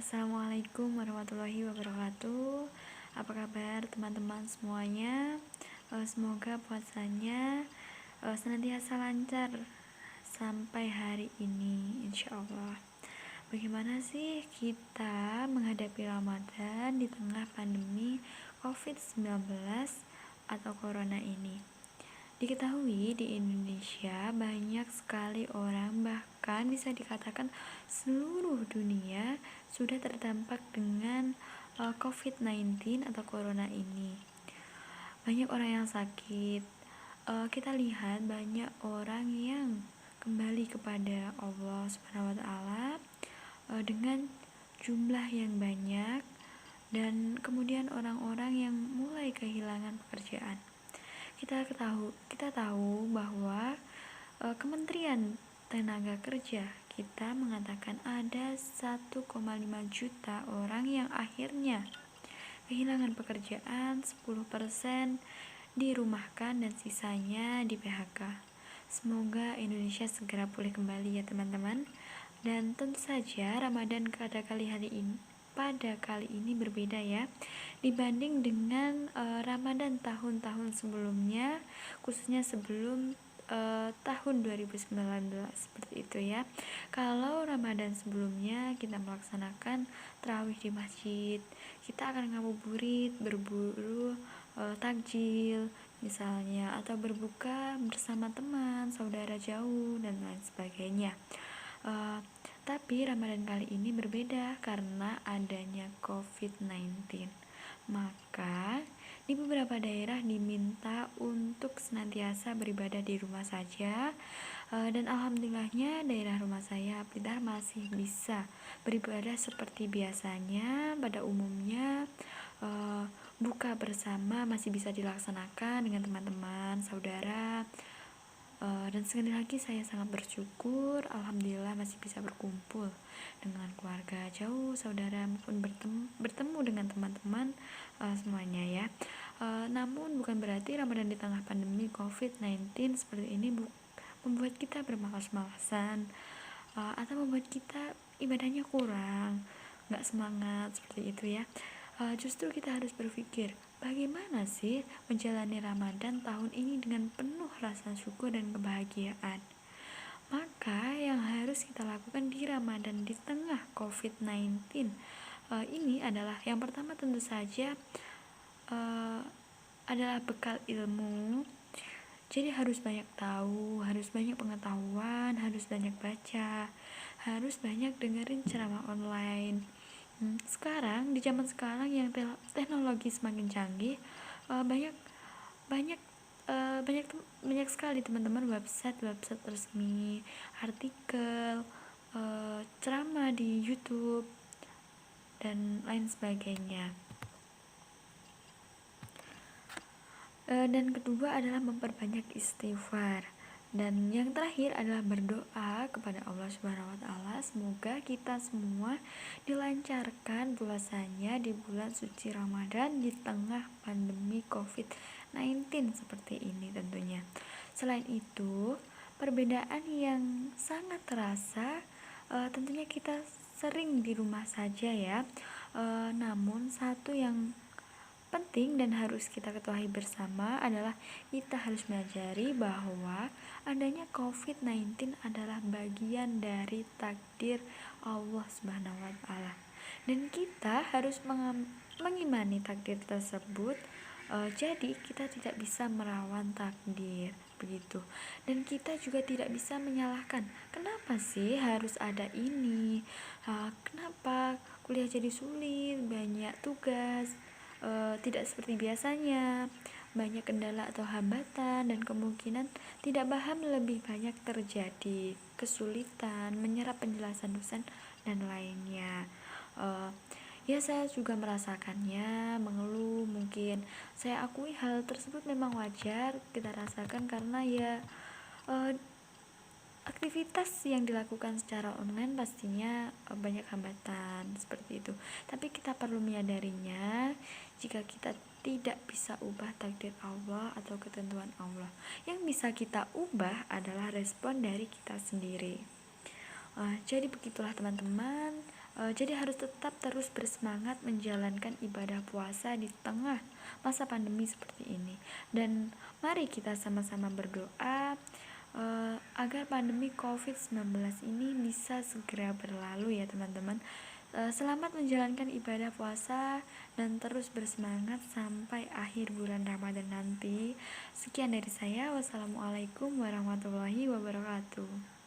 Assalamualaikum warahmatullahi wabarakatuh. Apa kabar teman-teman semuanya? Semoga puasanya senantiasa lancar sampai hari ini, insya Allah. Bagaimana sih kita menghadapi Ramadan di tengah pandemi COVID-19 atau Corona ini? Diketahui di Indonesia banyak sekali orang, bahkan bisa dikatakan seluruh dunia sudah terdampak dengan COVID-19 atau Corona ini. Banyak orang yang sakit. Kita lihat banyak orang yang kembali kepada Allah Subhanahu wa taala dengan jumlah yang banyak, dan kemudian orang-orang yang mulai kehilangan pekerjaan. Kita tahu bahwa Kementerian Tenaga Kerja kita mengatakan ada 1,5 juta orang yang akhirnya kehilangan pekerjaan, 10% dirumahkan dan sisanya di PHK. Semoga Indonesia segera pulih kembali ya teman-teman. Dan tentu saja Ramadan pada kali ini berbeda ya dibanding dengan Ramadan tahun-tahun sebelumnya, khususnya sebelum tahun 2019 seperti itu ya. Kalau Ramadan sebelumnya kita melaksanakan tarawih di masjid, kita akan ngabuburit, berburu takjil misalnya, atau berbuka bersama teman, saudara jauh dan lain sebagainya. Tapi Ramadan kali ini berbeda karena adanya COVID-19. Maka di beberapa daerah diminta untuk senantiasa beribadah di rumah saja, dan alhamdulillahnya daerah rumah saya Blitar masih bisa beribadah seperti biasanya. Pada umumnya buka bersama masih bisa dilaksanakan dengan teman-teman, saudara. Dan sekali lagi saya sangat bersyukur, alhamdulillah masih bisa berkumpul dengan keluarga jauh, saudara, maupun bertemu dengan teman-teman semuanya ya. Namun bukan berarti Ramadan di tengah pandemi COVID-19 seperti ini membuat kita bermalas-malasan atau membuat kita ibadahnya kurang, nggak semangat seperti itu ya. Justru kita harus berpikir, bagaimana sih menjalani Ramadan tahun ini dengan penuh rasa syukur dan kebahagiaan. Maka yang harus kita lakukan di Ramadan di tengah COVID-19 ini adalah, yang pertama tentu saja adalah bekal ilmu. Jadi harus banyak tahu, harus banyak pengetahuan, harus banyak baca, harus banyak dengerin ceramah online. Sekarang di zaman sekarang yang teknologi semakin canggih, banyak banyak banyak sekali teman-teman website resmi, artikel, ceramah di YouTube dan lain sebagainya. Dan kedua adalah memperbanyak istighfar. Dan yang terakhir adalah berdoa kepada Allah Subhanahu wa taala, semoga kita semua dilancarkan puasanya di bulan suci Ramadan di tengah pandemi COVID-19 seperti ini tentunya. Selain itu, perbedaan yang sangat terasa tentunya kita sering di rumah saja ya. Namun satu yang penting dan harus kita ketahui bersama adalah kita harus menyadari bahwa adanya COVID-19 adalah bagian dari takdir Allah Subhanahu wa taala. Dan kita harus mengimani takdir tersebut. Jadi kita tidak bisa melawan takdir begitu. Dan kita juga tidak bisa menyalahkan, kenapa sih harus ada ini? Kenapa kuliah jadi sulit, banyak tugas, tidak seperti biasanya, banyak kendala atau hambatan, dan kemungkinan tidak paham lebih banyak terjadi, kesulitan menyerap penjelasan dosen dan lainnya. Ya saya juga merasakannya, mengeluh, mungkin saya akui hal tersebut memang wajar kita rasakan karena ya aktivitas yang dilakukan secara online pastinya banyak hambatan seperti itu. Tapi kita perlu menyadarinya, jika kita tidak bisa ubah takdir Allah atau ketentuan Allah, yang bisa kita ubah adalah respon dari kita sendiri. Jadi begitulah teman-teman, Jadi harus tetap terus bersemangat menjalankan ibadah puasa di tengah masa pandemi seperti ini. Dan mari kita sama-sama berdoa agar pandemi COVID-19 ini bisa segera berlalu ya teman-teman. Selamat menjalankan ibadah puasa dan terus bersemangat sampai akhir bulan Ramadan nanti. Sekian dari saya. Wassalamualaikum warahmatullahi wabarakatuh.